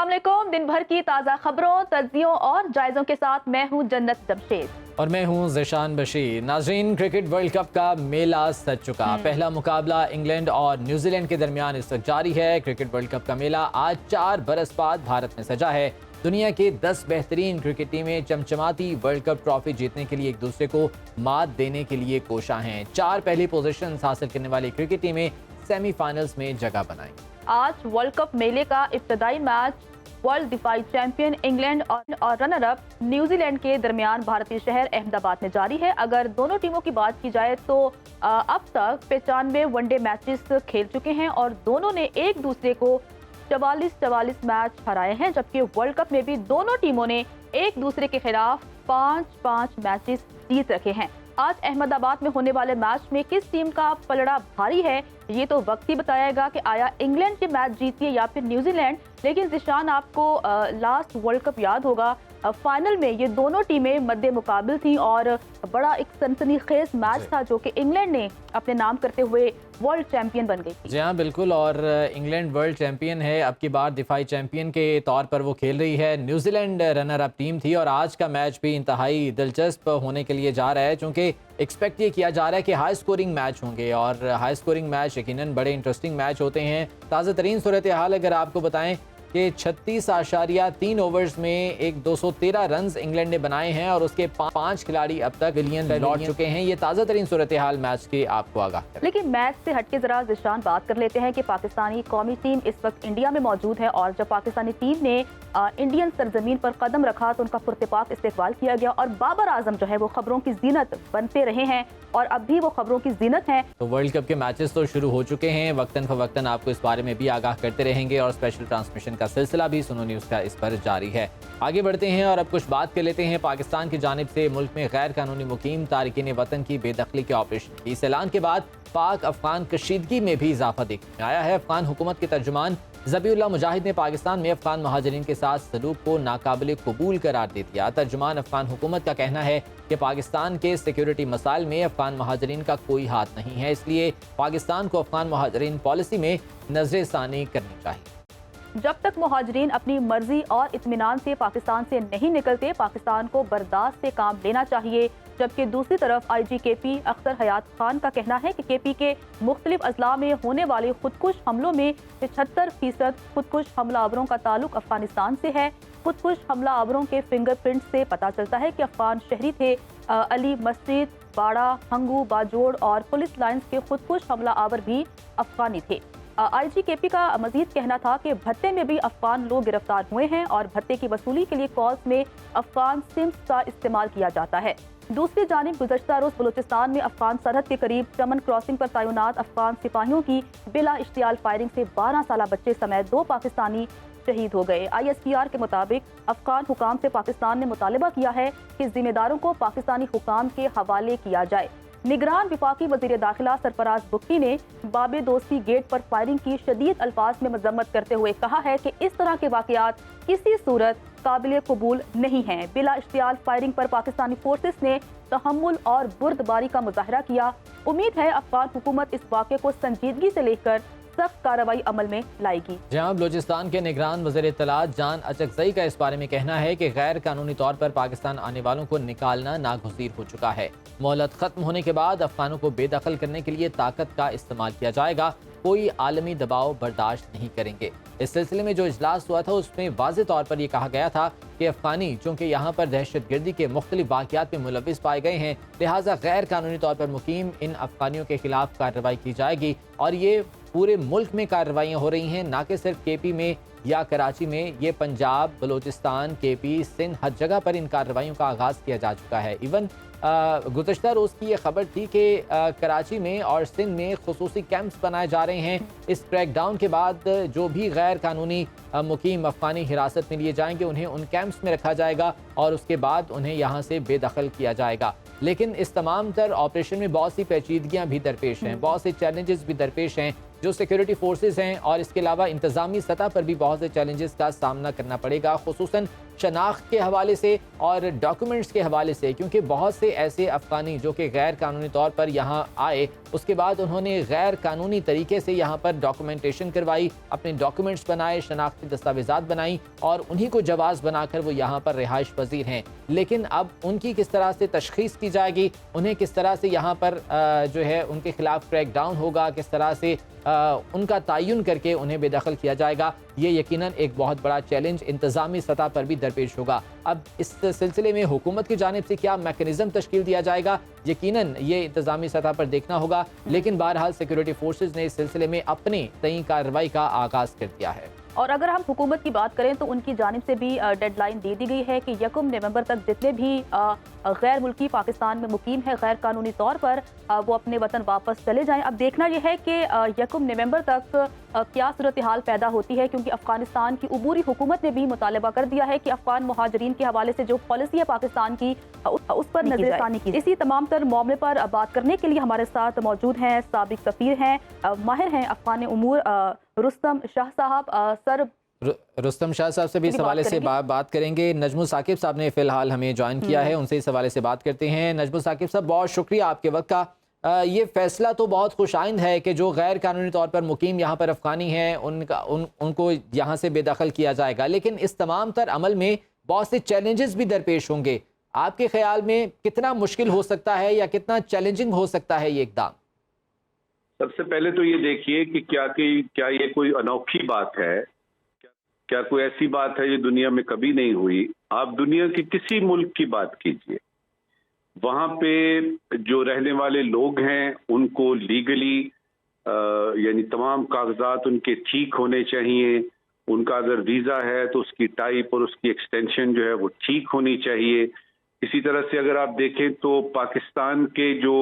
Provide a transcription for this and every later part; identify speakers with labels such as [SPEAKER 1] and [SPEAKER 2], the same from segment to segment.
[SPEAKER 1] अस्सलाम वालेकुम। दिन भर की ताज़ा खबरों, तज्जियों और जायज़ों के साथ मैं हूँ जन्नत जमशेद
[SPEAKER 2] और मैं हूँ ज़ीशान बशीर। नाज़रीन, क्रिकेट वर्ल्ड कप का मेला सज चुका। पहला मुकाबला इंग्लैंड और न्यूजीलैंड के दरमियान इस वक्त जारी है। क्रिकेट वर्ल्ड कप का मेला आज 4 बरस बाद भारत में सजा है। दुनिया के 10 बेहतरीन क्रिकेट टीमें चमचमाती वर्ल्ड कप ट्रॉफी जीतने के लिए एक दूसरे को मात देने के लिए कोशा हैं। 4 पहली पोजीशन हासिल करने वाली क्रिकेट टीमें सेमीफाइनल्स में जगह बनाएंगी।
[SPEAKER 1] आज वर्ल्ड कप मेले का इब्तदाई मैच वर्ल्ड डिफाई चैंपियन इंग्लैंड और रनर अप न्यूजीलैंड के दरमियान भारतीय शहर अहमदाबाद में जारी है। अगर दोनों टीमों की बात की जाए तो अब तक 95 वनडे मैचेस खेल चुके हैं और दोनों ने एक दूसरे को 44 मैच हराए हैं, जबकि वर्ल्ड कप में भी दोनों टीमों ने एक दूसरे के खिलाफ 5 मैचेस जीत रखे हैं। आज अहमदाबाद में होने वाले मैच में किस टीम का पलड़ा भारी है, ये तो वक्त ही बताएगा कि आया इंग्लैंड के मैच जीतिए या फिर न्यूजीलैंड। लेकिन ज़िशान, आपको लास्ट वर्ल्ड कप याद होगा, फाइनल में ये दोनों टीमें मद्दे मुकाबिल थी और बड़ा एक सनसनीखेज मैच था जो कि इंग्लैंड ने अपने नाम करते हुए वर्ल्ड चैंपियन बन गई थी।
[SPEAKER 2] जी हाँ, बिल्कुल। और इंग्लैंड वर्ल्ड चैंपियन है, अब की बार दिफाई चैंपियन के तौर पर वो खेल रही है। न्यूजीलैंड रनर अप टीम थी और आज का मैच भी इंतहाई दिलचस्प होने के लिए जा रहा है, क्योंकि एक्सपेक्ट ये किया जा रहा है कि हाई स्कोरिंग मैच होंगे और हाई स्कोरिंग मैच यकीनन बड़े इंटरेस्टिंग मैच होते हैं। ताज़ा तरीन सूरत हाल अगर आपको बताएं कि 36.3 ओवर्स में एक 213 रन्स इंग्लैंड ने बनाए हैं और उसके 5 खिलाड़ी अब तक विलियन लौट चुके हैं। ये ताज़ा तरीन सूरत हाल मैच की आपको आगाह करें।
[SPEAKER 1] लेकिन मैच से हटके जरा ज़िशान बात कर लेते हैं कि पाकिस्तानी कौमी टीम इस वक्त इंडिया में मौजूद है और जब पाकिस्तानी टीम ने इंडियन सरजमीन पर कदम रखा तो उनका पुरतपाक इस्तेकबाल किया गया और बाबर आजम जो है वो खबरों की जीनत बनते रहे हैं और अब भी वो खबरों की जीनत हैं।
[SPEAKER 2] तो वर्ल्ड कप के मैचेस तो शुरू हो चुके हैं, वक्तन फवक्तन आपको इस बारे में भी आगाह करते रहेंगे और स्पेशल ट्रांसमिशन का सिलसिला भी सुनो न्यूज़ का इस पर जारी है। आगे बढ़ते हैं और अब कुछ बात कर लेते हैं पाकिस्तान की जानिब से मुल्क में गैर कानूनी मुकीम तारिकीन वतन की बेदखली के ऑपरेशन की। इस ऐलान के बाद पाक अफगान कशीदगी में भी इजाफा देखने आया है। अफगान हुकूमत के तर्जुमान ज़बीउल्लाह मुजाहिद ने पाकिस्तान में अफगान महाजरीन के साथ सलूक को नाकाबिल कबूल करार दे दिया। तर्जुमान अफगान हुकूमत का कहना है कि पाकिस्तान के सिक्योरिटी मसाइल में अफगान महाजरीन का कोई हाथ नहीं है, इसलिए पाकिस्तान को अफगान महाजरीन पॉलिसी में नज़रसानी करनी चाहिए।
[SPEAKER 1] जब तक मुहाजिरीन अपनी मर्जी और इत्मीनान से पाकिस्तान से नहीं निकलते, पाकिस्तान को बर्दाश्त से काम लेना चाहिए। जबकि दूसरी तरफ IGKP अख्तर हयात खान का कहना है कि KP के मुख्तलिफ अजला में होने वाले खुदकुश हमलों में 75% खुदकुश हमलावरों का ताल्लुक अफगानिस्तान से है। खुदकुश हमलावरों के फिंगरप्रिंट से पता चलता है कि अफगान शहरी थे। अली मस्जिद, बाड़ा, हंगू, बाजोड़ और पुलिस लाइन्स के खुदकुश हमलावर भी अफगानी थे। IGKP का मजीद कहना था कि भत्ते में भी अफगान लोग गिरफ्तार हुए हैं और भत्ते की वसूली के लिए कॉल्स में अफगान सिम्स का इस्तेमाल किया जाता है। दूसरी जानिब गुज़श्ता रोज़ बलूचिस्तान में अफगान सरहद के करीब चमन क्रॉसिंग पर तैनात अफगान सिपाहियों की बिला इश्तियाल फायरिंग से 12 साल बच्चे समेत 2 पाकिस्तानी शहीद हो गए। ISPR के मुताबिक अफगान हुकाम से पाकिस्तान ने मुतालबा किया है कि जिम्मेदारों को पाकिस्तानी हुकाम के हवाले किया जाए। निगरान विफाकी वज़ीर दाखिला सरफराज बुक्की ने बाबे दोस्ती गेट पर फायरिंग की शदीद अल्फाज में मजम्मत करते हुए कहा है कि इस तरह के वाक़यात किसी सूरत काबिल कबूल नहीं हैं। बिला इश्तियाल फायरिंग पर पाकिस्तानी फोर्सेस ने तहम्मुल और बुर्दबारी का मुजाहरा किया। उम्मीद है अफगान हुकूमत इस वाक़े को संजीदगी से लेकर सख्त कार्रवाई अमल में लाएगी।
[SPEAKER 2] जहां बलूचिस्तान के निगरान वज़ीर इत्तलात जान अचकज़ई का इस बारे में कहना है कि गैर कानूनी तौर पर पाकिस्तान आने वालों को निकालना नागुज़ीर हो चुका है। मोहलत खत्म होने के बाद अफगानों को बेदखल करने के लिए ताकत का इस्तेमाल किया जाएगा, कोई आलमी दबाव बर्दाश्त नहीं करेंगे। इस सिलसिले में जो इजलास हुआ था उसमें वाज़ेह तौर पर यह कहा गया था कि अफगानी चूँकि यहाँ पर दहशत गर्दी के मुख्तलिफ वाक़यात में मुलविस पाए गए हैं, लिहाजा गैर कानूनी तौर पर मुकीम इन अफगानियों के खिलाफ कार्रवाई की जाएगी और ये पूरे मुल्क में कार्रवाइयाँ हो रही हैं, ना कि सिर्फ KP में या कराची में। ये पंजाब, बलूचिस्तान, KP, सिंध, हर जगह पर इन कार्रवाइयों का आगाज़ किया जा चुका है। इवन गुज़श्ता रोज़ की ये खबर थी कि कराची में और सिंध में खुसूसी कैंप्स बनाए जा रहे हैं। इस क्रैकडाउन के बाद जो भी गैर कानूनी मुकीम अफगानी हिरासत में लिए जाएंगे उन्हें उन कैंप्स में रखा जाएगा और उसके बाद उन्हें यहाँ से बेदखल किया जाएगा। लेकिन इस तमाम तर ऑपरेशन में बहुत सी पेचीदगियाँ भी दरपेश हैं, बहुत से चैलेंजेस भी दरपेश हैं। जो सिक्योरिटी फोर्सेज हैं, और इसके अलावा इंतज़ामी सतह पर भी बहुत से चैलेंजेस का सामना करना पड़ेगा, खुसूसन शनाख्त के हवाले से और डॉक्यूमेंट्स के हवाले से, क्योंकि बहुत से ऐसे अफ़गानी जो कि गैर कानूनी तौर पर यहाँ आए, उसके बाद उन्होंने गैर कानूनी तरीके से यहाँ पर डॉक्यूमेंटेशन करवाई, अपने डॉक्यूमेंट्स बनाए, शनाख्ती दस्तावेज़ात बनाई और उन्हीं को जवाज़ बनाकर वो यहाँ पर रिहाइश पजीर हैं। लेकिन अब उनकी किस तरह से तशख़ीस की जाएगी, उन्हें किस तरह से यहाँ पर जो है उनके खिलाफ क्रैक डाउन होगा, किस तरह से उनका तयन करके उन्हें बेदखल किया जाएगा, ये यकीनन एक बहुत बड़ा चैलेंज इंतज़ामी सतह पर भी दरपेश होगा। अब इस सिलसिले में हुकूमत की जानिब से क्या मैकेनिज़्म तश्कील दिया जाएगा, यकीनन ये इंतज़ामी सतह पर देखना होगा। लेकिन बहरहाल सिक्योरिटी फोर्सेज ने इस सिलसिले में अपनी तय कार्रवाई का आगाज़ कर दिया है।
[SPEAKER 1] और अगर हम हुकूमत की बात करें तो उनकी जानिब से भी डेडलाइन दे दी गई है कि 1 नवंबर तक जितने भी गैर मुल्की पाकिस्तान में मुकीम है गैर कानूनी तौर पर, वो अपने वतन वापस चले जाएं। अब देखना यह है कि 1 नवंबर तक क्या सूरत हाल पैदा होती है, क्योंकि अफगानिस्तान की उबूरी हुकूमत ने भी मुतालबा कर दिया है कि अफगान मुहाजिरीन के हवाले से जो पॉलिसी है पाकिस्तान की, उस पर नजरसानी की। इसी तमाम तर मामले पर बात करने के लिए हमारे साथ मौजूद हैं साबिक सफीर हैं, माहिर हैं अफगान उमूर, रुस्तम शाह साहब। सर,
[SPEAKER 2] रुस्तम शाह साहब से भी इस हवाले से बात करेंगे। नजमुल साकिब साहब ने फिलहाल हमें ज्वाइन किया है, उनसे इस हवाले से बात करते हैं। नजमुल साकिब साहब, बहुत शुक्रिया आपके वक्त का। ये फैसला तो बहुत खुशाइंद है कि जो गैर कानूनी तौर पर मुकीम यहाँ पर अफगानी हैं उनको यहाँ से बेदखल किया जाएगा, लेकिन इस तमाम तर अमल में बहुत से चैलेंजेस भी दरपेश होंगे। आपके ख्याल में कितना मुश्किल हो सकता है या कितना चैलेंजिंग हो सकता है ये इक़दाम?
[SPEAKER 3] सबसे पहले तो ये देखिए कि क्या ये कोई अनोखी बात है, क्या कोई ऐसी बात है ये दुनिया में कभी नहीं हुई। आप दुनिया के किसी मुल्क की बात कीजिए, वहाँ पे जो रहने वाले लोग हैं उनको लीगली यानी तमाम कागजात उनके ठीक होने चाहिए। उनका अगर वीज़ा है तो उसकी टाइप और उसकी एक्सटेंशन जो है वो ठीक होनी चाहिए। इसी तरह से अगर आप देखें तो पाकिस्तान के जो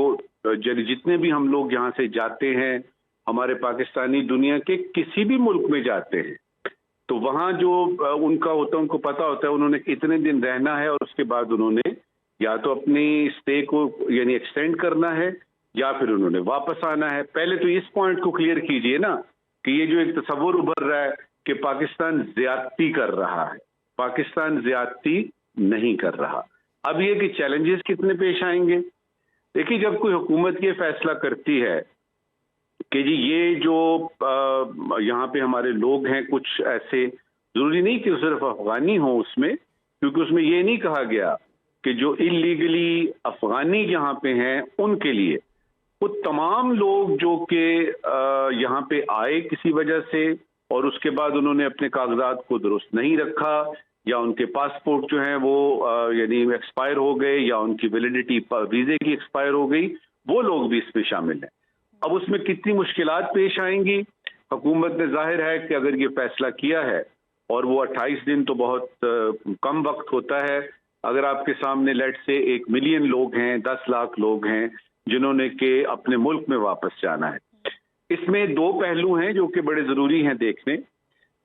[SPEAKER 3] जितने भी हम लोग यहाँ से जाते हैं, हमारे पाकिस्तानी दुनिया के किसी भी मुल्क में जाते हैं, तो वहाँ जो उनका होता है, उनको पता होता है उन्होंने इतने दिन रहना है और उसके बाद उन्होंने या तो अपनी स्टे को यानी एक्सटेंड करना है या फिर उन्होंने वापस आना है। पहले तो इस पॉइंट को क्लियर कीजिए ना कि ये जो एक तस्वुर उभर रहा है कि पाकिस्तान ज्यादती कर रहा है, पाकिस्तान ज्यादती नहीं कर रहा। अब ये कि चैलेंजेस कितने पेश आएंगे। देखिए, जब कोई हुकूमत ये फैसला करती है कि जी ये जो यहाँ पे हमारे लोग हैं, कुछ ऐसे जरूरी नहीं कि सिर्फ अफगानी हो उसमें, क्योंकि उसमें ये नहीं कहा गया कि जो इलीगली अफगानी यहाँ पे हैं उनके लिए, वो तमाम लोग जो कि यहाँ पे आए किसी वजह से और उसके बाद उन्होंने अपने कागजात को दुरुस्त नहीं रखा या उनके पासपोर्ट जो हैं वो यानी एक्सपायर हो गए या उनकी वैलिडिटी वीज़े की एक्सपायर हो गई, वो लोग भी इसमें शामिल हैं। अब उसमें कितनी मुश्किलात पेश आएंगी। हुकूमत ने जाहिर है कि अगर ये फैसला किया है, और वो 28 दिन तो बहुत कम वक्त होता है, अगर आपके सामने लेट से 1 मिलियन लोग हैं, 10 लाख लोग हैं जिन्होंने के अपने मुल्क में वापस जाना है। इसमें 2 पहलू हैं जो कि बड़े ज़रूरी हैं देखने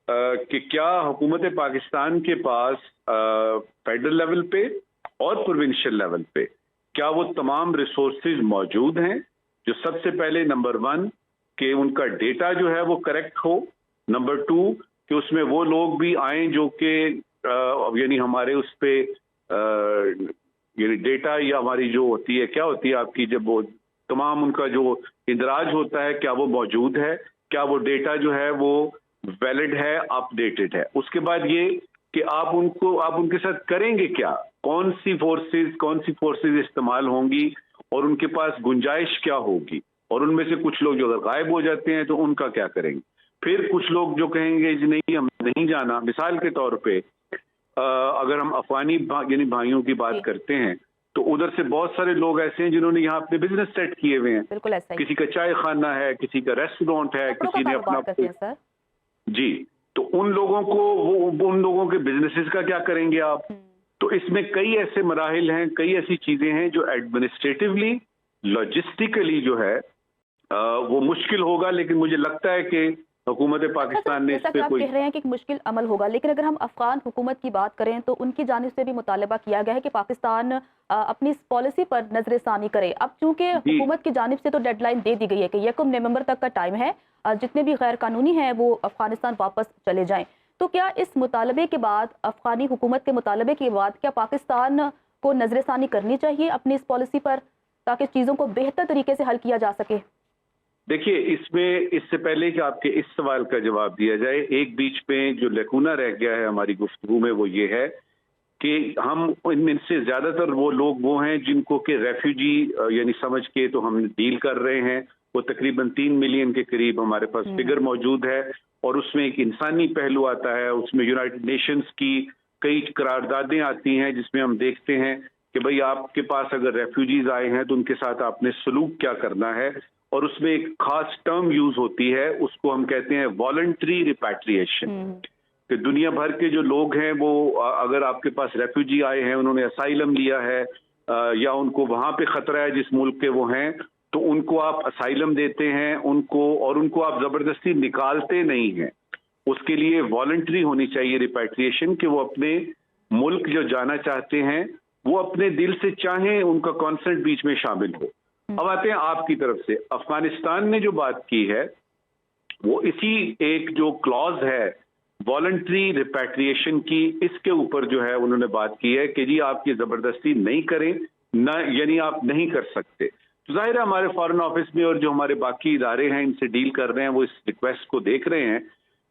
[SPEAKER 3] कि क्या हुकूमत पाकिस्तान के पास फेडरल लेवल पे और प्रोविंशियल लेवल पे क्या वो तमाम रिसोर्सेज मौजूद हैं। जो सबसे पहले नंबर 1 कि उनका डेटा जो है वो करेक्ट हो, नंबर 2 कि उसमें वो लोग भी आए जो कि यानी हमारे उस पे यानी डेटा या हमारी जो होती है, क्या होती है आपकी, जब वो तमाम उनका जो इंदराज होता है क्या वो मौजूद है, क्या वो डेटा जो है वो वैलिड है, अपडेटेड है। उसके बाद ये कि आप उनके साथ करेंगे क्या, कौन सी फोर्सेज इस्तेमाल होंगी और उनके पास गुंजाइश क्या होगी, और उनमें से कुछ लोग जो अगर गायब हो जाते हैं तो उनका क्या करेंगे। फिर कुछ लोग जो कहेंगे जी नहीं हम नहीं जाना। मिसाल के तौर पे अगर हम अफगानी यानी भाइयों की बात करते हैं तो उधर से बहुत सारे लोग ऐसे हैं जिन्होंने यहाँ अपने बिजनेस सेट किए हुए हैं।
[SPEAKER 1] बिल्कुल ऐसा ही।
[SPEAKER 3] किसी का चाय खाना है, किसी का रेस्टोरेंट है, किसी ने अपना जी, तो उन लोगों के बिजनेसेस का क्या करेंगे आप। तो इसमें कई ऐसे मराहिल हैं, कई ऐसी चीजें हैं जो एडमिनिस्ट्रेटिवली लॉजिस्टिकली जो है वो मुश्किल होगा, लेकिन मुझे लगता है कि हुकूमत पाकिस्तान ने इस पे कोई
[SPEAKER 1] कह रहे हैं कि मुश्किल अमल होगा, लेकिन अगर हम अफगान हुकूमत की बात करें तो उनकी जानिब से भी मुतालबा किया गया है कि पाकिस्तान अपनी इस पॉलिसी पर नजरसानी करे। अब चूंकि हुकूमत की जानिब से तो डेडलाइन दे दी गई है कि 1 नवंबर तक का टाइम है, जितने भी गैर कानूनी हैं वो अफगानिस्तान वापस चले जाएं। तो क्या इस मुतालबे के बाद, अफगानी हुकूमत के मुतालबे के बाद, क्या पाकिस्तान को नजरसानी करनी चाहिए अपनी इस पॉलिसी पर, ताकि चीज़ों को बेहतर तरीके से हल किया जा सके?
[SPEAKER 3] देखिए, इसमें इससे पहले कि आपके इस सवाल का जवाब दिया जाए, एक बीच में जो लकूना रह गया है हमारी गुफ्तगू में, वो ये है कि हम इनमें से ज़्यादातर वो लोग वो हैं जिनको कि रेफ्यूजी यानी समझ के तो हम डील कर रहे हैं। वो तकरीबन 3 मिलियन के करीब हमारे पास फिगर मौजूद है, और उसमें एक इंसानी पहलू आता है। उसमें यूनाइटेड नेशंस की कई करारदादें आती हैं जिसमें हम देखते हैं कि भाई आपके पास अगर रेफ्यूजीज आए हैं तो उनके साथ आपने सलूक क्या करना है, और उसमें एक खास टर्म यूज होती है, उसको हम कहते हैं वॉलंटरी रिपैट्रिएशन। कि दुनिया भर के जो लोग हैं वो अगर आपके पास रेफ्यूजी आए हैं, उन्होंने असाइलम लिया है या उनको वहां पे खतरा है जिस मुल्क के वो हैं, तो उनको आप असाइलम देते हैं उनको, और उनको आप जबरदस्ती निकालते नहीं हैं। उसके लिए वॉलंटरी होनी चाहिए रिपैट्रिएशन, कि वो अपने मुल्क जो जाना चाहते हैं वो अपने दिल से चाहें, उनका कॉन्सेंट बीच में शामिल हो। अब आते हैं आपकी तरफ से। अफगानिस्तान ने जो बात की है वो इसी एक जो क्लॉज है वॉलंटरी रिपैट्रिएशन की, इसके ऊपर जो है उन्होंने बात की है कि जी आप ये जबरदस्ती नहीं करें, ना यानी आप नहीं कर सकते। तो जाहिर है हमारे फॉरेन ऑफिस में और जो हमारे बाकी इदारे हैं इनसे डील कर रहे हैं, वो इस रिक्वेस्ट को देख रहे हैं।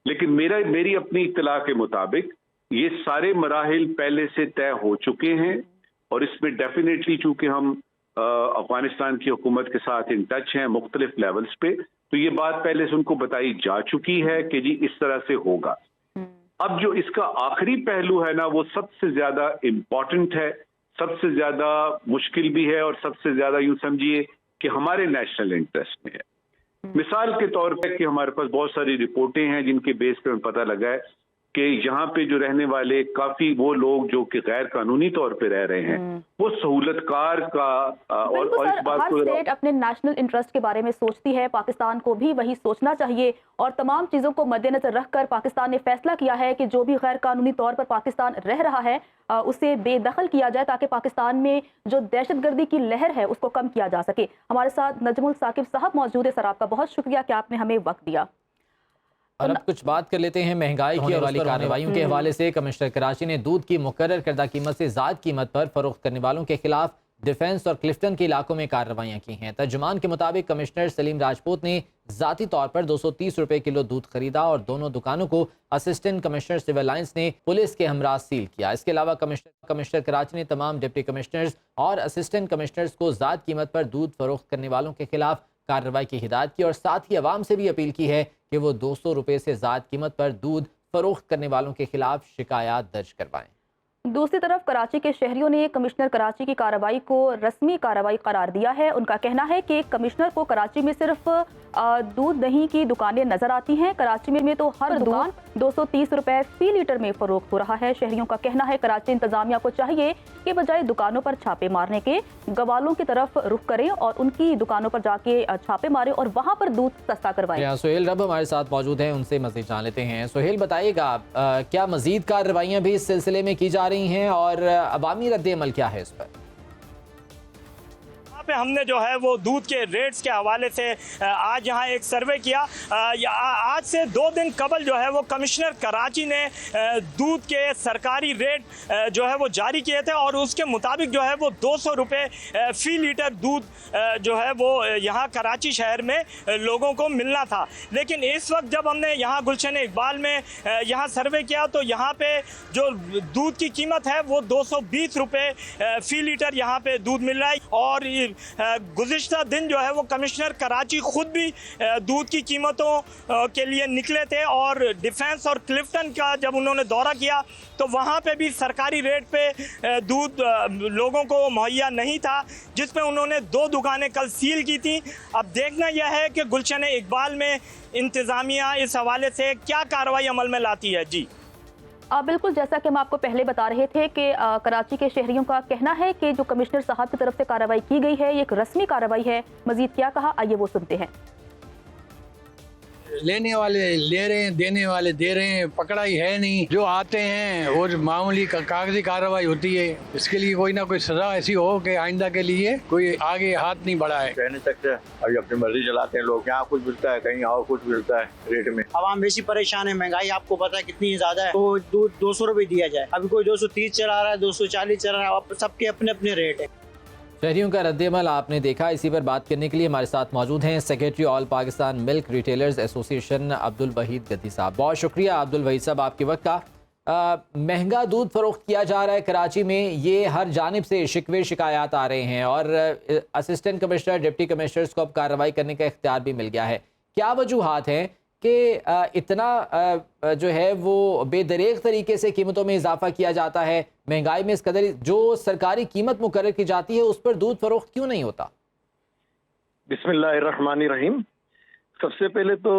[SPEAKER 3] लेकिन मेरी अपनी इत्तला के मुताबिक ये सारे मराहिल पहले से तय हो चुके हैं, और इसमें डेफिनेटली चूंकि हम अफगानिस्तान की हुकूमत के साथ इन टच हैं मुख्तलिफ लेवल्स पे, तो ये बात पहले से उनको बताई जा चुकी है कि जी इस तरह से होगा। अब जो इसका आखिरी पहलू है ना, वो सबसे ज्यादा इम्पॉर्टेंट है, सबसे ज्यादा मुश्किल भी है, और सबसे ज्यादा यूं समझिए कि हमारे नेशनल इंटरेस्ट में है। मिसाल के तौर पर कि हमारे पास बहुत सारी रिपोर्टें हैं जिनके बेस पे हमें पता लगा है कि यहाँ पे जो रहने वाले काफी वो लोग जो कि गैर कानूनी तौर पे रह रहे हैं, वो सहूलतकार का और इस बात
[SPEAKER 1] हर
[SPEAKER 3] को
[SPEAKER 1] स्टेट अपने नेशनल इंटरेस्ट के बारे में सोचती है, पाकिस्तान को भी वही सोचना चाहिए, और तमाम चीज़ों को मद्देनजर रखकर पाकिस्तान ने फैसला किया है कि जो भी गैर कानूनी तौर पर पाकिस्तान रह रहा है उसे बेदखल किया जाए, ताकि पाकिस्तान में जो दहशतगर्दी की लहर है उसको कम किया जा सके। हमारे साथ नजमुल साकिब साहब मौजूद है। सर, आपका बहुत शुक्रिया कि आपने हमें वक्त दिया।
[SPEAKER 2] और अब कुछ बात कर लेते हैं महंगाई की वाली कार्रवाइयों के हवाले से। कमिश्नर कराची ने दूध की मुकर्रर करदा कीमत से ज़ायद कीमत पर फरोख्त करने वालों के खिलाफ डिफेंस और क्लिफ्टन के इलाकों में कार्रवाइयाँ की हैं। तर्जुमान के मुताबिक कमिश्नर सलीम राजपूत ने ज़ाती तौर पर 230 रुपए किलो दूध खरीदा, और दोनों दुकानों को असिस्टेंट कमिश्नर सिविल लाइंस ने पुलिस के हमरा सील किया। इसके अलावा कमिश्नर कराची ने तमाम डिप्टी कमिश्नर्स और असिस्टेंट कमिश्नर्स को ज़ायद कीमत पर दूध फरोख्त करने वालों के खिलाफ कार्रवाई की हिदायत की, और साथ ही अवाम से भी अपील की है कि वो 200 रुपए से ज़ायद कीमत पर दूध फरोख्त करने वालों के खिलाफ शिकायत दर्ज करवाएं।
[SPEAKER 1] दूसरी तरफ कराची के शहरियों ने कमिश्नर कराची की कार्रवाई को रस्मी कार्रवाई करार दिया है। उनका कहना है कि कमिश्नर को कराची में सिर्फ दूध दही की दुकानें नजर आती हैं। कराची में तो हर दुकान 230 रुपए फी लीटर में फरोख्त हो रहा है। शहरियों का कहना है कराची इंतजामिया को चाहिए कि बजाय दुकानों पर छापे मारने के गवालों की तरफ रुख करें और उनकी दुकानों पर जाके छापे मारें और वहां पर दूध सस्ता करवाएं।
[SPEAKER 2] सोहेल रब हमारे साथ मौजूद हैं, उनसे मजीद जान लेते हैं। सोहेल, बताइएगा क्या मजीद कार्रवाइयाँ भी इस सिलसिले में की जा रही हैं और अवामी रद्द-ए-अमल क्या है इस पर?
[SPEAKER 4] पे हमने जो है वो दूध के रेट्स के हवाले से आज यहाँ एक सर्वे किया। आज से 2 दिन कबल जो है वो कमिश्नर कराची ने दूध के सरकारी रेट जो है वो जारी किए थे और उसके मुताबिक जो है वो 200 रुपये फ़ी लीटर दूध जो है वो यहाँ कराची शहर में लोगों को मिलना था। लेकिन इस वक्त जब हमने यहाँ गुलशन इकबाल में यहाँ सर्वे किया तो यहाँ पे जो दूध की कीमत है वो 220 रुपये फ़ी लीटर यहाँ पे दूध मिल रहा है। और गुज़िश्ता दिन जो है वो कमिश्नर कराची खुद भी दूध की कीमतों के लिए निकले थे और डिफेंस और क्लिफ्टन का जब उन्होंने दौरा किया तो वहाँ पे भी सरकारी रेट पे दूध लोगों को मुहैया नहीं था, जिसमें उन्होंने 2 दुकानें कल सील की थी। अब देखना यह है कि गुलशन इकबाल में इंतज़ामिया इस हवाले से क्या कार्रवाई अमल में लाती है। जी
[SPEAKER 1] बिल्कुल, जैसा कि हम आपको पहले बता रहे थे कि कराची के शहरियों का कहना है कि जो कमिश्नर साहब की तरफ से कार्रवाई की गई है ये एक रस्मी कार्रवाई है। मजीद क्या कहा, आइए वो सुनते हैं।
[SPEAKER 5] لینے والے لے رہے ہیں، دینے والے دے رہے ہیں، پکڑائی ہے نہیں. جو آتے ہیں اور معمولی کاغذی کارروائی ہوتی ہے. اس کے لیے کوئی نہ کوئی سزا ایسی ہو کہ آئندہ کے لیے کوئی آگے ہاتھ نہیں بڑھائے.
[SPEAKER 6] کہہ نہیں سکتے، ابھی اپنی مرضی چلاتے ہیں لوگ. یہاں کچھ ملتا ہے، کہیں اور کچھ ملتا ہے ریٹ میں.
[SPEAKER 7] عوام ویسی پریشان ہے، مہنگائی آپ کو پتا ہے کتنی زیادہ ہے. تو دودھ 200 روپے دیا جائے، ابھی کوئی 230 چلا رہا ہے، 240 چلا رہا ہے. سب کے اپنے اپنے ریٹ ہے.
[SPEAKER 2] شہریوں کا رد عمل آپ نے دیکھا. اسی پر بات کرنے کے لیے ہمارے ساتھ موجود ہیں سیکریٹری آل پاکستان ملک ریٹیلرز ایسوسی ایشن عبدالوحید گدی صاحب. بہت شکریہ عبدالوحید صاحب آپ کے وقت کا. مہنگا دودھ فروخت کیا جا رہا ہے کراچی میں، یہ ہر جانب سے شکوے شکایات آ رہے ہیں اور اسسٹنٹ کمشنر ڈپٹی کمشنرز کو اب کارروائی کرنے کا اختیار بھی مل گیا ہے. کیا وجوہات ہیں کہ اتنا جو ہے وہ بے دریغ طریقے سے قیمتوں میں اضافہ کیا جاتا ہے؟ مہنگائی میں اس قدر جو سرکاری قیمت مقرر کی جاتی ہے اس پر دودھ فروخت کیوں نہیں ہوتا؟
[SPEAKER 8] بسم اللہ الرحمن الرحیم. سب سے پہلے تو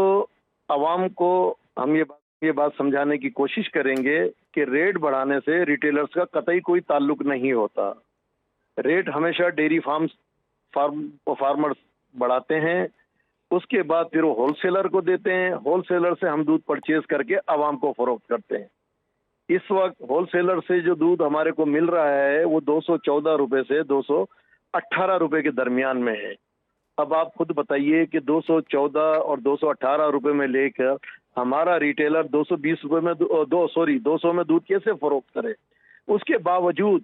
[SPEAKER 8] عوام کو ہم یہ بات سمجھانے کی کوشش کریں گے کہ ریٹ بڑھانے سے ریٹیلرز کا قطعی کوئی تعلق نہیں ہوتا. ریٹ ہمیشہ ڈیری فارمرز بڑھاتے ہیں، اس کے بعد پھر وہ ہول سیلر کو دیتے ہیں. ہول سیلر سے ہم دودھ پرچیز کر کے عوام کو فروخت کرتے ہیں. اس وقت ہول سیلر سے جو دودھ ہمارے کو مل رہا ہے وہ 214 روپے سے 218 روپے کے درمیان میں ہے. اب آپ خود بتائیے کہ 214 اور 218 روپے میں لے کر ہمارا ریٹیلر 220 روپے میں 200 میں دودھ کیسے فروخت کرے؟ اس کے باوجود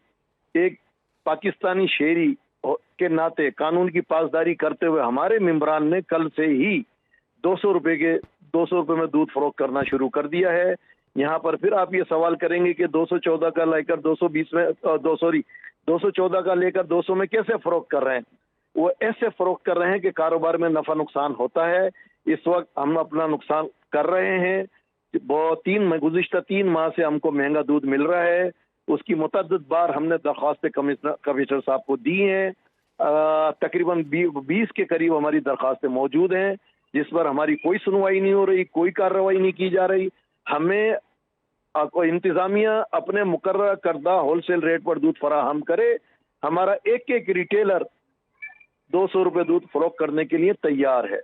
[SPEAKER 8] ایک پاکستانی شہری کے ناطے قانون کی پاسداری کرتے ہوئے ہمارے ممبران نے کل سے ہی 200 روپے میں دودھ فروخت کرنا شروع کر دیا ہے. یہاں پر پھر آپ یہ سوال کریں گے کہ 214 کا لے کر 220 میں 214 کا لے کر 200 میں کیسے فروخت کر رہے ہیں؟ وہ ایسے فروخت کر رہے ہیں کہ کاروبار میں نفع نقصان ہوتا ہے. اس وقت ہم اپنا نقصان کر رہے ہیں. گزشتہ 3 ماہ سے ہم کو مہنگا دودھ مل رہا ہے. اس کی متعدد بار ہم نے درخواستیں کمشنر صاحب کو دی ہیں. تقریباً 20 کے قریب ہماری درخواستیں موجود ہیں جس پر ہماری کوئی سنوائی نہیں ہو رہی، کوئی کارروائی نہیں کی جا رہی. ہمیں انتظامیہ اپنے مقررہ کردہ ہول سیل ریٹ پر دودھ فراہم کرے. ہمارا ایک ریٹیلر 200 روپے دودھ فروخت کرنے کے لیے تیار ہے.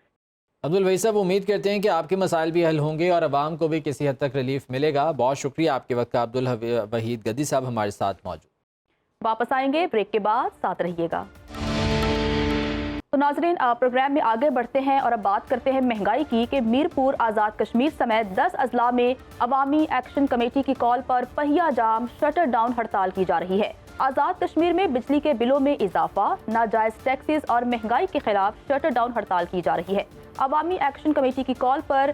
[SPEAKER 2] عبدالوحید صاحب امید کرتے ہیں کہ آپ کے مسائل بھی حل ہوں گے اور عوام کو بھی کسی حد تک ریلیف ملے گا. بہت شکریہ آپ کے وقت کا عبدالوحید گدی صاحب ہمارے ساتھ موجود.
[SPEAKER 1] واپس آئیں گے بریک کے بعد، ساتھ رہیے گا. تو ناظرین پروگرام میں آگے بڑھتے ہیں اور اب بات کرتے ہیں مہنگائی کی کہ میرپور آزاد کشمیر سمیت 10 اضلاع میں عوامی ایکشن کمیٹی کی کال پر پہیا جام شٹر ڈاؤن ہڑتال کی جا رہی ہے. آزاد کشمیر میں بجلی کے بلوں میں اضافہ، ناجائز ٹیکسز اور مہنگائی کے خلاف شٹر ڈاؤن ہڑتال کی جا رہی ہے. عوامی ایکشن کمیٹی کی کال پر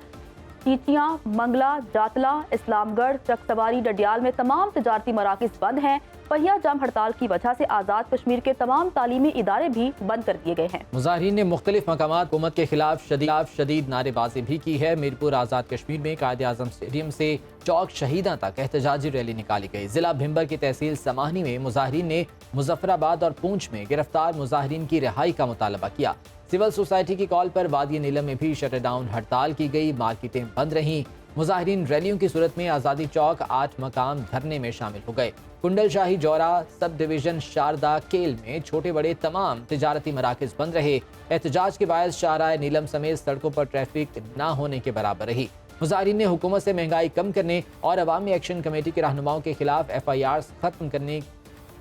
[SPEAKER 1] چیچیاں، منگلا، جاتلا، اسلام گڑھ، چک سواری، ڈڈیال میں تمام تجارتی مراکز بند ہیں. پہیا جام ہڑتال کی وجہ سے آزاد کشمیر کے تمام تعلیمی ادارے بھی بند کر دیے گئے ہیں.
[SPEAKER 2] مظاہرین نے مختلف مقامات حکومت کے خلاف شدید نعرے بازی بھی کی ہے. میرپور آزاد کشمیر میں قائد اعظم اسٹیڈیم سے چوک شہیداں تک احتجاجی ریلی نکالی گئی. ضلع بھمبر کی تحصیل سماہنی میں مظاہرین نے مظفر آباد اور پونچھ میں گرفتار مظاہرین کی رہائی کا مطالبہ کیا. سول سوسائٹی کی کال پر وادی نیلم میں بھی شٹر ڈاؤن ہڑتال کی گئی. مارکیٹیں بند رہیں. مظاہرین ریلیوں کی صورت میں آزادی چوک 8 مقام دھرنے میں شامل ہو گئے. کنڈل شاہی جورا سب ڈویژن شاردا کیل میں چھوٹے بڑے تمام تجارتی مراکز بند رہے. احتجاج کے باعث شاہراہ نیلم سمیت سڑکوں پر ٹریفک نہ ہونے کے برابر رہی. مظاہرین نے حکومت سے مہنگائی کم کرنے اور عوامی ایکشن کمیٹی کے رہنماؤں کے خلاف FIRs ختم کرنے،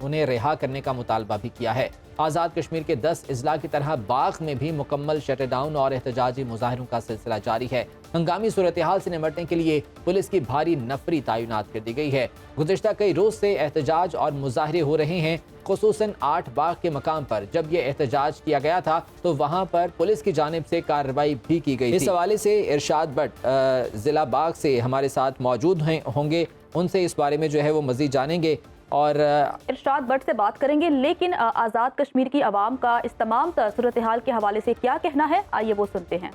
[SPEAKER 2] انہیں رہا کرنے کا مطالبہ بھی کیا ہے. آزاد کشمیر کے 10 اضلاع کی طرح باغ میں بھی مکمل شٹر ڈاؤن اور احتجاجی مظاہروں کا سلسلہ جاری ہے. ہنگامی صورتحال سے نمٹنے کے لیے پولیس کی بھاری نفری تعینات کر دی گئی ہے. گزشتہ کئی روز سے احتجاج اور مظاہرے ہو رہے ہیں. خصوصاً 8 باغ کے مقام پر جب یہ احتجاج کیا گیا تھا تو وہاں پر پولیس کی جانب سے کارروائی بھی کی گئی. اس حوالے سے ارشاد بٹ ضلع باغ سے ہمارے ساتھ موجود ہوں گے، ان سے اس بارے میں جو ہے وہ مزید جانیں گے اور
[SPEAKER 1] ارشاد بٹ سے بات کریں گے. لیکن آزاد کشمیر کی عوام کا اس تمام صورتحال کے حوالے سے کیا کہنا ہے، آئیے وہ سنتے ہیں.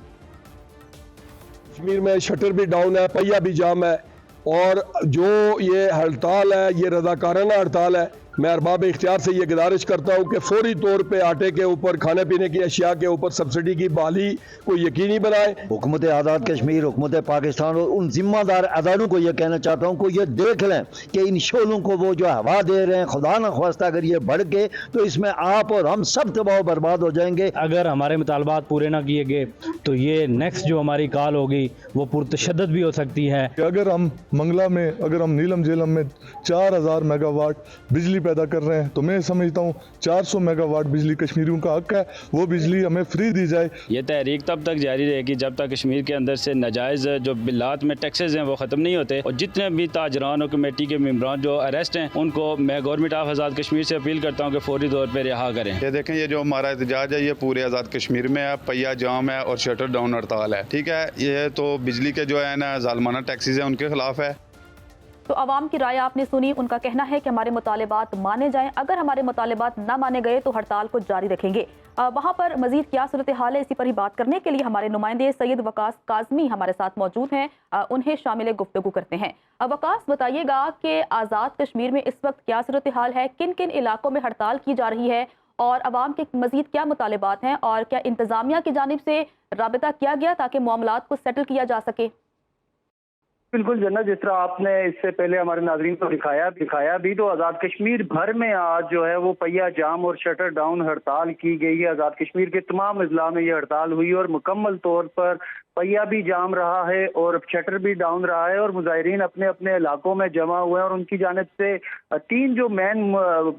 [SPEAKER 9] کشمیر میں شٹر بھی ڈاؤن ہے، پہیا بھی جام ہے، اور جو یہ ہڑتال ہے یہ رضاکارانہ ہڑتال ہے. मैं अरबाब इख्तियार से ये गुजारिश करता हूँ कि फौरी तौर पे आटे के ऊपर, खाने पीने की अशिया के ऊपर सब्सिडी की बहाली को यकीनी बनाए।
[SPEAKER 10] हुकूमत आज़ाद कश्मीर, हुकूमत पाकिस्तान और उन जिम्मेदार अदारों को ये कहना चाहता हूँ कि ये देख लें कि इन शोलों को वो जो हवा दे रहे हैं, खुदा न ख्वास्ता अगर ये बढ़ गए तो इसमें आप और हम सब तबाह बर्बाद हो जाएंगे।
[SPEAKER 11] अगर हमारे मुतालबात पूरे ना किए गए तो ये नेक्स्ट जो हमारी कॉल होगी वो पुरतशद्दद भी हो सकती है।
[SPEAKER 12] अगर हम मंगला में, अगर हम नीलम झेलम में 4000 मेगावाट बिजली पैदा कर रहे हैं तो मैं समझता हूँ 400 मेगावाट बिजली कश्मीरियों का हक है, वो बिजली हमें फ्री दी जाए।
[SPEAKER 11] ये तहरीक तब तक जारी रहेगी जब तक कश्मीर के अंदर से नाजायज़ जो बिलात में टैक्सेस हैं वो ख़त्म नहीं होते, और जितने भी ताजरान और कमेटी के मेंबरान जो अरेस्ट हैं उनको मैं गवर्नमेंट ऑफ आज़ाद कश्मीर से अपील करता हूँ कि फौरी तौर पर रिहा करें।
[SPEAKER 12] ये देखें, ये जो हमारा एहतजाज है ये पूरे आज़ाद कश्मीर में है, पहिया जाम है और शटर डाउन हड़ताल है। ठीक है, ये तो बिजली के जो है ना जालमाना टैक्सेस हैं उनके खिलाफ है।
[SPEAKER 1] तो आवाम की राय आपने सुनी। उनका कहना है कि हमारे मुतालिबात माने जाएं, अगर हमारे मुतालिबात ना माने गए तो हड़ताल को जारी रखेंगे। वहाँ पर मजीद क्या सूरत हाल है, इसी पर ही बात करने के लिए हमारे नुमाइंदे सैयद वकास काज़मी हमारे साथ मौजूद हैं। उन्हें शामिल गुफ्तगू करते हैं। वकास, बताइएगा कि आज़ाद कश्मीर में इस वक्त क्या सूरत हाल है, किन किन इलाकों में हड़ताल की जा रही है और अवाम के मजीद क्या मुतालिबात हैं, और क्या इंतज़ामिया की जानिब से राबिता किया गया ताकि मामलात को सेटल किया जा सके?
[SPEAKER 8] बिल्कुल जन्नत, जिस तरह आपने इससे पहले हमारे नाज़रीन को दिखाया भी, तो आज़ाद कश्मीर भर में आज जो है वो पहिया जाम और शटर डाउन हड़ताल की गई है। आज़ाद कश्मीर के तमाम अजला में ये हड़ताल हुई और मुकम्मल तौर पर पहिया भी जाम रहा है और शटर भी डाउन रहा है और मुजाहिरीन अपने अपने इलाकों में जमा हुए हैं। और उनकी जानिब से 3 जो मेन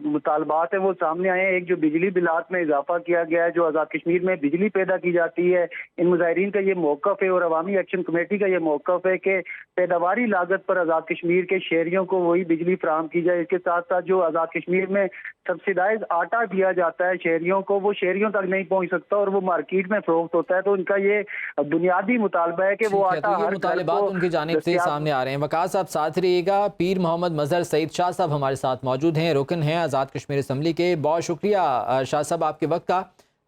[SPEAKER 8] मुतालबात हैं वो सामने आए हैं। एक, जो बिजली बिलात में इजाफा किया गया है, जो आज़ाद कश्मीर में बिजली पैदा की जाती है, इन मुजाहिरीन का ये मौक़िफ़ है और अवामी एक्शन कमेटी का ये मौक़िफ़ है कि पैदावारी लागत पर आज़ाद कश्मीर के शहरियों को वही बिजली फराहम की जाए। इसके साथ साथ जो आज़ाद कश्मीर में सब्सिडाइज आटा दिया जाता है शहरियों को, वो शहरियों तक नहीं पहुँच सकता और वो मार्केट में फरोख्त होता है। तो इनका ये बुनियादी मुतालबा है कि वो आटा
[SPEAKER 2] तो
[SPEAKER 8] हर
[SPEAKER 2] मुतालिबात उनकी जानिब से सामने आ रहे हैं। वकास साहब साथ रहिएगा। पीर मोहम्मद मजहर सईद शाह साहब हमारे साथ मौजूद हैं, रुकन हैं आज़ाद कश्मीर असम्बली के। बहुत शुक्रिया शाह साहब आपके वक्त का।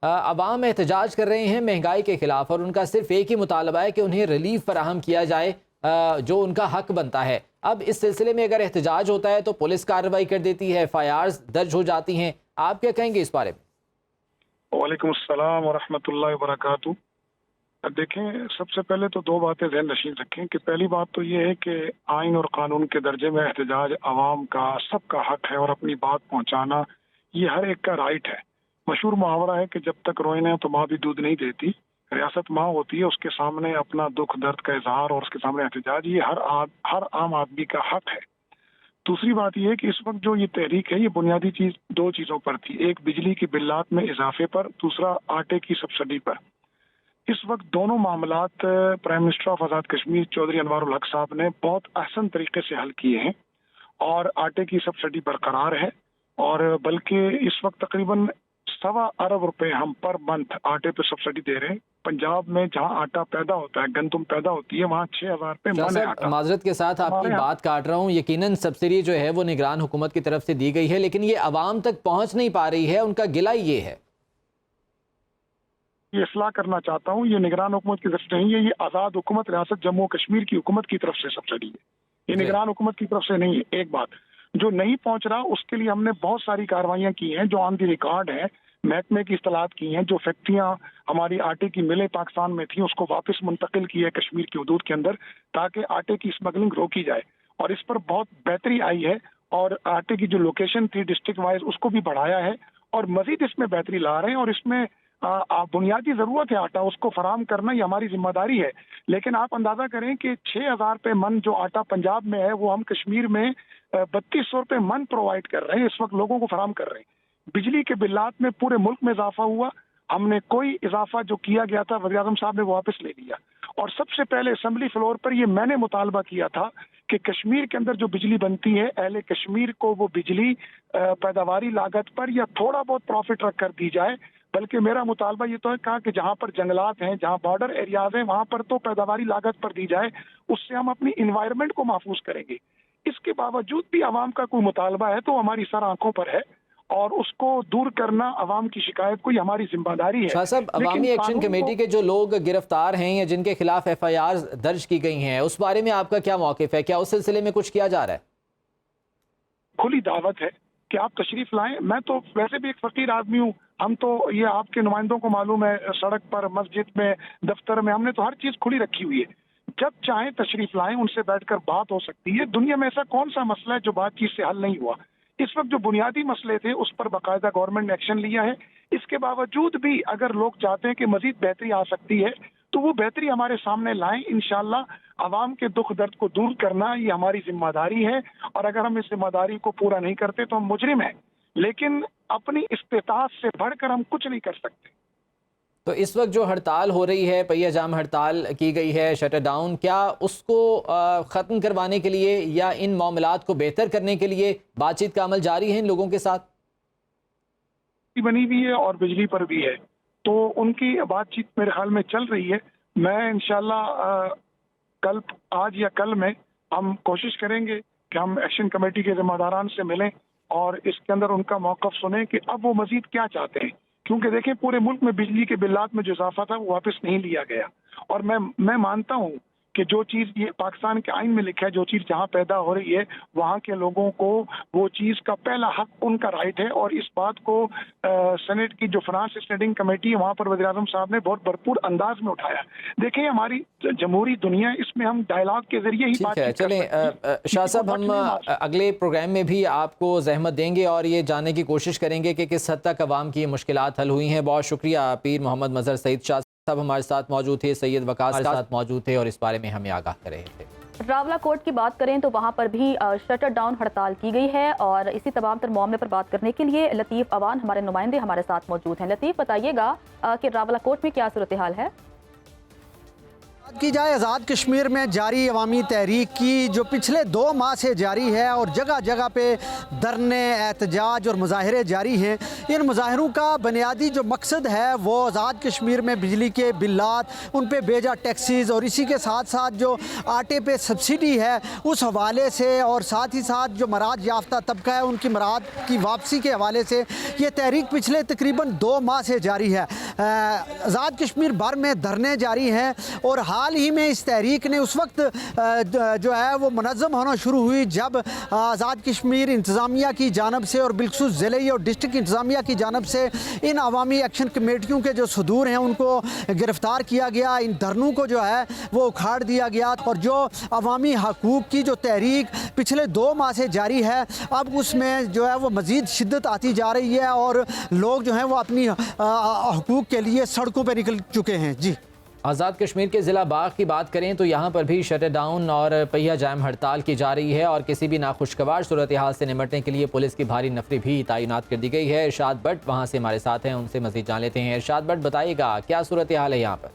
[SPEAKER 2] अवाम एहतजाज कर रहे हैं महंगाई के खिलाफ और उनका सिर्फ एक ही मुतालबा है कि उन्हें रिलीफ फराहम किया जाए जो उनका हक बनता है। अब इस सिलसिले में अगर एहतजाज होता है तो पुलिस कार्रवाई कर देती है, FIRs दर्ज हो जाती हैं। आप क्या कहेंगे इस बारे में?
[SPEAKER 12] वालेकुम अस्सलाम व रहमतुल्लाहि व बरकातुहू। देखें, सबसे पहले तो 2 बातें ज़हन नशीन रखें कि पहली बात तो ये है कि आइन और कानून के दर्जे में एहतजाज आवाम का सबका हक है और अपनी बात पहुंचाना ये हर एक का राइट है। मशहूर मुहावरा है कि जब तक रोए ना तो माँ भी दूध नहीं देती। रियासत माँ होती है, उसके सामने अपना दुख दर्द का इजहार और उसके सामने एहतजाज ये हर आम आदमी का हक है। दूसरी बात यह है कि इस वक्त जो ये तहरीक है ये बुनियादी चीज़ 2 चीज़ों पर थी। एक, बिजली की बिल्लात में इजाफे पर, दूसरा आटे की सब्सिडी पर। इस वक्त दोनों मामलात prime minister of Azad Kashmir Chaudhary Anwarul हक साहब ने बहुत आसान तरीके से हल किए हैं और आटे की सब्सिडी बरकरार है और बल्कि इस वक्त तकरीबन 1.25 अरब रुपए हम पर मंथ आटे पे सब्सिडी दे रहे हैं। पंजाब में जहां आटा पैदा होता है, गंदुम पैदा होती है, वहां 6,000 रुपए मन है आटा।
[SPEAKER 2] माजरत के साथ आपकी बात काट रहा हूँ। यकीनन सब्सिडी जो है वो निगरान हुकूमत की तरफ से दी गई है, लेकिन ये आवाम तक पहुँच नहीं पा रही है। उनका गिला ये है।
[SPEAKER 12] ये इस्लाह करना चाहता हूँ, ये निगरान हुकूमत की तरफ से नहीं है, ये आज़ाद हुकूमत रियासत जम्मू कश्मीर की हुकूमत की तरफ से सब्सिडी है, ये निगरान हुकूमत की तरफ से नहीं है। एक बात, जो नहीं पहुँच रहा उसके लिए हमने बहुत सारी कार्रवाइयाँ की हैं जो ऑन द रिकॉर्ड है। महकमे की इस्तलात की हैं, जो फैक्ट्रियाँ हमारी आटे की मिलें पाकिस्तान में थी उसको वापस मुंतकिल की है कश्मीर की हदूद के अंदर, ताकि आटे की स्मगलिंग रोकी जाए और इस पर बहुत बेहतरी आई है। और आटे की जो लोकेशन थी डिस्ट्रिक्ट वाइज उसको भी बढ़ाया है और मजीद इसमें बेहतरी ला रहे हैं। और इसमें बुनियादी ज़रूरत है आटा, उसको फराहम करना ये हमारी जिम्मेदारी है। लेकिन आप अंदाज़ा करें कि 6,000 रुपये मन जो आटा पंजाब में है वो हम कश्मीर में 3200 रुपये मन प्रोवाइड कर रहे हैं, इस वक्त लोगों को फराहम कर रहे हैं। बिजली के बिलात में पूरे मुल्क में इजाफा हुआ, हमने कोई इजाफा जो किया गया था वज़ीर आज़म साहब ने वो वापस ले लिया। और सबसे पहले असेंबली फ्लोर पर ये मैंने मुतालबा किया था कि कश्मीर के अंदर जो बिजली बनती है अहले कश्मीर को वो बिजली पैदावारी लागत पर या थोड़ा बहुत प्रॉफिट रख कर दी जाए। बल्कि मेरा मुतालबा ये तो है कहा कि जहाँ पर जंगलात हैं, जहाँ बॉर्डर एरियाज हैं, वहाँ पर तो पैदावारी लागत पर दी जाए, उससे हम अपनी इन्वायरमेंट को महफूज करेंगे। इसके बावजूद भी आवाम का कोई मुतालबा है तो हमारी सर आंखों पर है और उसको दूर करना आवाम की शिकायत को हमारी जिम्मेदारी है।
[SPEAKER 2] शाह साहब, अवामी एक्शन कमेटी के जो लोग गिरफ्तार हैं या जिनके खिलाफ FIR दर्ज की गई हैं उस बारे में आपका क्या मौक़िफ़ है? क्या उस सिलसिले में कुछ किया जा रहा है?
[SPEAKER 12] खुली दावत है कि आप तशरीफ लाएं। मैं तो वैसे भी एक फकीर आदमी हूँ, हम तो ये आपके नुमाइंदों को मालूम है, सड़क पर, मस्जिद में, दफ्तर में हमने तो हर चीज खुली रखी हुई है। जब चाहें तशरीफ लाएं, उनसे बैठकर बात हो सकती है। दुनिया में ऐसा कौन सा मसला है जो बातचीत से हल नहीं हुआ। इस वक्त जो बुनियादी मसले थे उस पर बाकायदा गवर्नमेंट ने एक्शन लिया है। इसके बावजूद भी अगर लोग चाहते हैं कि मजीद बेहतरी आ सकती है तो वो बेहतरी हमारे सामने लाएं। इंशाल्लाह आवाम के दुख दर्द को दूर करना ये हमारी जिम्मेदारी है, और अगर हम इस जिम्मेदारी को पूरा नहीं करते तो हम मुजरिम हैं, लेकिन अपनी इस्तेताअत से बढ़कर हम कुछ नहीं कर सकते।
[SPEAKER 2] तो इस वक्त जो हड़ताल हो रही है, पहिया जाम हड़ताल की गई है, शटर डाउन, क्या उसको ख़त्म करवाने के लिए या इन मामलात को बेहतर करने के लिए बातचीत का अमल जारी है इन लोगों के साथ?
[SPEAKER 12] बनी हुई है और बिजली पर भी है, तो उनकी बातचीत मेरे ख्याल में चल रही है। मैं इंशाल्लाह कल, आज या कल में हम कोशिश करेंगे कि हम एक्शन कमेटी के जिम्मेदारान से मिलें और इसके अंदर उनका मौक़िफ़ सुने कि अब वो मजीद क्या चाहते हैं। क्योंकि देखें, पूरे मुल्क में बिजली के बिल्लात में जो इजाफा था वो वापस नहीं लिया गया, और मैं मानता हूँ कि जो चीज़ ये पाकिस्तान के आइन में लिखा है, जो चीज़ जहाँ पैदा हो रही है वहाँ के लोगों को वो चीज़ का पहला हक उनका राइट है। और इस बात को सेनेट की जो फाइनेंस स्टैंडिंग कमेटी है वहाँ पर वज़ीर आज़म साहब ने बहुत भरपूर अंदाज में उठाया। देखें, हमारी जमहूरी दुनिया, इसमें हम डायलॉग के जरिए ही बात कर सकते हैं।
[SPEAKER 2] शाह साहब, हम अगले प्रोग्राम में भी आपको जहमत देंगे और ये जानने की कोशिश करेंगे कि किस हद तक अवाम की मुश्किलात हल हुई हैं। बहुत शुक्रिया। पीर मोहम्मद मजहर सईद शाह साहब हमारे साथ मौजूद थे, सैयद वकास हमारे साथ मौजूद थे और इस बारे में हमें आगाह कर रहे थे।
[SPEAKER 1] रावला कोट की बात करें तो वहाँ पर भी शटर डाउन हड़ताल की गई है, और इसी तमाम तर मामले पर बात करने के लिए लतीफ़ अवान हमारे नुमाइंदे हमारे साथ मौजूद हैं। लतीफ़, बताइएगा कि रावला कोट में क्या सूरत हाल है?
[SPEAKER 13] की जाए आज़ाद कश्मीर में जारी अवामी तहरीक की जो पिछले 2 माह से जारी है और जगह जगह पे धरने, एहतजाज और मुजाहरे जारी हैं। इन मुजाहरों का बुनियादी जो मकसद है वो आज़ाद कश्मीर में बिजली के बिल्लात, उन पे बेजा टैक्सीज़ और इसी के साथ साथ जो आटे पे सब्सिडी है उस हवाले से, और साथ ही साथ जो मराद याफ्ता तबका है उनकी मराद की वापसी के हवाले से ये तहरीक पिछले तकरीबन 2 माह से जारी है। आज़ाद कश्मीर भर में धरने जारी हैं और हाल ही में इस तहरीक ने उस वक्त जो है वो मुनज़्ज़म होना शुरू हुई जब आज़ाद कश्मीर इंतज़ामिया की जानब से और बिलखुसूस ज़िले और डिस्ट्रिक्ट इंतज़ामिया की जानब से इन अवामी एक्शन कमेटियों के जो सदूर हैं उनको गिरफ़्तार किया गया। इन धरनों को जो है वो उखाड़ दिया गया और जो अवामी हकूक़ की जो तहरीक पिछले 2 माह से जारी है अब उसमें जो है वो मज़ीद शिद्दत आती जा रही है और लोग जो हैं वो अपनी हकूक़ के लिए सड़कों पर निकल चुके हैं। जी,
[SPEAKER 2] आज़ाद कश्मीर के ज़िला बाग की बात करें तो यहाँ पर भी शटर डाउन और पहिया जाम हड़ताल की जा रही है और किसी भी नाखुशगवार सूरत हाल से निपटने के लिए पुलिस की भारी नफरी भी तैनात कर दी गई है। इरशाद भट्ट वहाँ से हमारे साथ हैं, उनसे मज़ीद जान लेते हैं। इरशाद भट्ट, बताइएगा क्या सूरत हाल है यहाँ पर?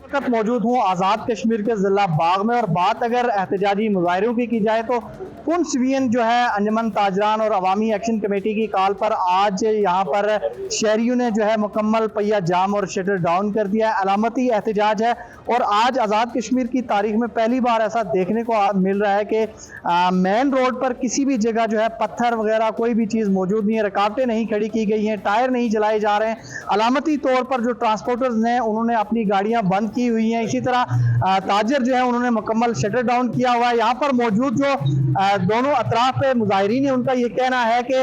[SPEAKER 14] वक्त मौजूद हूँ आज़ाद कश्मीर के ज़िला बाग में, और बात अगर एहतजाजी मुजाहरों की जाए तो पुन सिवियन जो है अंजमन ताजरान और अवामी एक्शन कमेटी की कॉल पर आज यहाँ पर शहरियों ने जो है मुकम्मल पहिया जाम और शटर डाउन कर दिया है। अलामती एहतजाज है और आज आज़ाद कश्मीर की तारीख में पहली बार ऐसा देखने को मिल रहा है कि मेन रोड पर किसी भी जगह जो है पत्थर वगैरह कोई भी चीज़ मौजूद नहीं है, रुकावटें नहीं खड़ी की गई हैं, टायर नहीं जलाए जा रहे हैं। अलामती तौर पर जो ट्रांसपोर्टर्स हैं उन्होंने अपनी गाड़ियाँ बंद की हुई हैं। इसी तरह ताजर जो है उन्होंने मुकम्मल शटर डाउन किया हुआ है। यहाँ पर मौजूद जो दोनों अतराफ पे मुजाहिरीन है उनका ये कहना है कि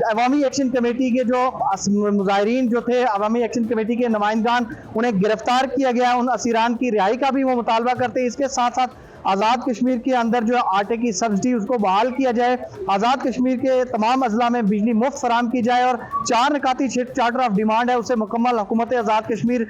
[SPEAKER 14] अवामी एक्शन कमेटी के जो मुजाहिरीन जो थे, अवामी एक्शन कमेटी के नुमाइंदान, उन्हें गिरफ्तार किया गया। उन असीरान की रिहाई का भी वो मुतालबा करते हैं। इसके साथ साथ आज़ाद कश्मीर के अंदर जो आटे की सब्सिडी उसको बहाल किया जाए, आज़ाद कश्मीर के तमाम अजला में बिजली मुफ्त फराम की जाए और 4 निकाती चार्टर ऑफ डिमांड है उसे मुकम्मल हुकूमत आज़ाद कश्मीर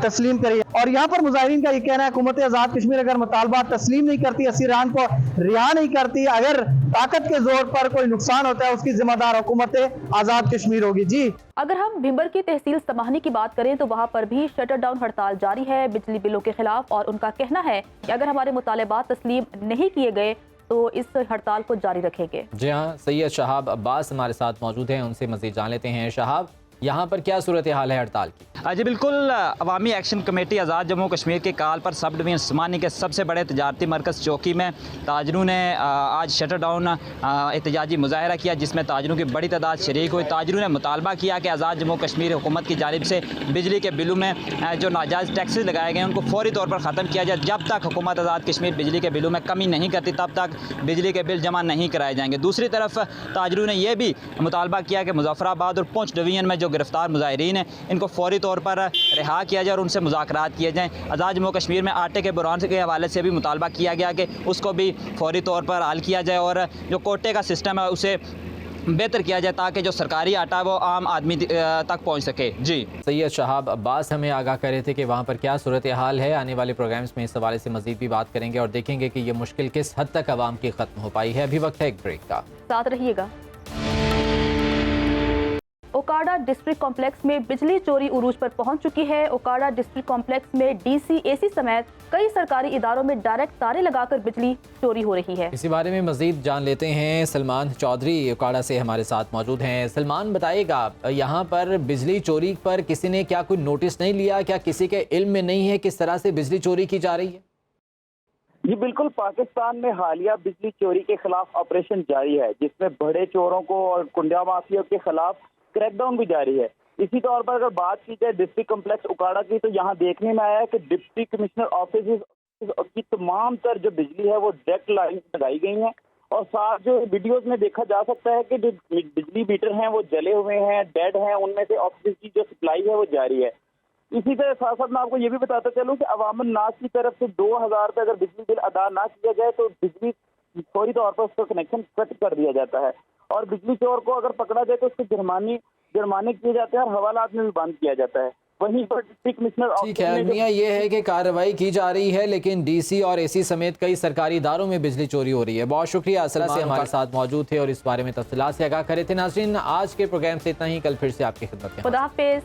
[SPEAKER 14] तस्लीम करे। और यहाँ पर मुजाहिरीन का ये कहना है हुकूमत आज़ाद कश्मीर अगर मुतालबा तस्लीम नहीं करती, असीरान को रिहा नहीं करती, अगर ताकत के जोर पर कोई नुकसान होता है उसकी जिम्मेदार हुकूमत आज़ाद कश्मीर होगी। जी,
[SPEAKER 1] अगर हम भिंबर की तहसील समाहनी की बात करें तो वहाँ पर भी शटर डाउन हड़ताल जारी है बिजली बिलों के खिलाफ, और उनका कहना है कि अगर हमारे मुतालबात तस्लीम नहीं किए गए तो इस हड़ताल को जारी रखेंगे।
[SPEAKER 2] जी हाँ, सैयद शहाब अब्बास हमारे साथ मौजूद हैं, उनसे मज़ीद जान लेते हैं। शहाब, यहाँ पर क्या सूरत हाल है हड़ताल की?
[SPEAKER 15] जी बिल्कुल, अवामी एक्शन कमेटी आज़ाद जम्मू कश्मीर की कॉल पर सब डिवीज़न उस्मानी के सबसे बड़े तजारती मरकज़ चौकी में ताजरों ने आज शटर डाउन एहतजाजी मुजाहरा किया, जिसमें ताजरों की बड़ी तादाद शरीक हुई। ताजरों ने मुतालबा किया कि आज़ाद जम्मू कश्मीर हुकूमत की जानिब से बिजली के बिलों में जो नाजायज़ टैक्सेस लगाए गए हैं उनको फौरी तौर पर ख़त्म किया जाए। जब तक हुकूमत आज़ाद कश्मीर बिजली के बिलों में कमी नहीं करती तब तक बिजली के बिल जमा नहीं कराए जाएंगे। दूसरी तरफ ताजरों ने यह भी मुतालबा किया कि मुजफ्फराबाद और पुंछ डिवीज़न में जो गिरफ्तार मुजाहिरीन हैं इनको फौरी तौर पर रिहा किया जाए और उनसे मुज़ाकरात किए जाएँ। आज़ाद जम्मू कश्मीर में आटे के बुरान के हवाले से भी मुतालबा किया गया कि उसको भी फौरी तौर पर हल किया जाए और जो कोटे का सिस्टम है उसे बेहतर किया जाए ताकि जो सरकारी आटा है वो आम आदमी तक पहुंच सके। जी,
[SPEAKER 2] सैयद शहाब अब्बास हमें आगाह कर रहे थे कि वहाँ पर क्या सूरत हाल है। आने वाले प्रोग्राम्स में इस हवाले से मजीद भी बात करेंगे और देखेंगे कि ये मुश्किल किस हद तक आवाम की ख़त्म हो पाई है। अभी वक्त है एक ब्रेक का,
[SPEAKER 1] साथ रहिएगा। ओकाड़ा डिस्ट्रिक्ट कॉम्प्लेक्स में बिजली चोरी उरूज पर पहुंच चुकी है। ओकाड़ा डिस्ट्रिक्ट कॉम्प्लेक्स में डीसी, एसी समेत कई सरकारी इदारों में डायरेक्ट तारे लगाकर बिजली चोरी हो रही है।
[SPEAKER 2] इसी बारे में मजीद जान लेते हैं। सलमान चौधरी ओकाड़ा से हमारे साथ मौजूद हैं। सलमान, बताइएगा, यहाँ पर बिजली चोरी पर किसी ने क्या कोई नोटिस नहीं लिया? क्या किसी के इल्म में नहीं है किस तरह से बिजली चोरी की जा रही है?
[SPEAKER 16] जी बिल्कुल, पाकिस्तान में हालिया बिजली चोरी के खिलाफ ऑपरेशन जारी है, जिसमें बड़े चोरों को और कुंडिया माफिया के खिलाफ क्रैकडाउन भी जारी है। इसी तौर पर अगर बात की जाए डिस्ट्रिक्ट कॉम्प्लेक्स उकाड़ा की, तो यहाँ देखने में आया है कि डिप्टी कमिश्नर ऑफिस की तमाम तर जो बिजली है वो डायरेक्ट लाइन लगाई गई है और साथ जो वीडियोस में देखा जा सकता है कि जो बिजली मीटर हैं वो जले हुए हैं, डेड हैं, उनमें से ऑफिस की जो सप्लाई है वो जारी है। इसी तरह साथ साथ मैं आपको ये भी बताता चलूँ कि अवामन नास की तरफ से 2000 रुपये अगर बिजली बिल अदा ना किया जाए तो बिजली फौरी तौर पर उसका कनेक्शन कट कर दिया जाता है और बिजली चोर को अगर पकड़ा जाए तो उससे जुर्माने किए जाते हैं और हवालात में भी बंद किया जाता है। वहीं पर डिप्टी कमिश्नर,
[SPEAKER 2] ठीक है, अलमिया ये है कि कार्रवाई की जा रही है लेकिन डीसी और एसी समेत कई सरकारी इदारों में बिजली चोरी हो रही है। बहुत शुक्रिया, असला से हमारे साथ मौजूद थे और इस बारे में तफसीलात से आगाह करे थे। नाज़रीन, आज के प्रोग्राम से इतना ही, कल फिर से आपकी खिदमत में।
[SPEAKER 1] खुदा हाफिज़।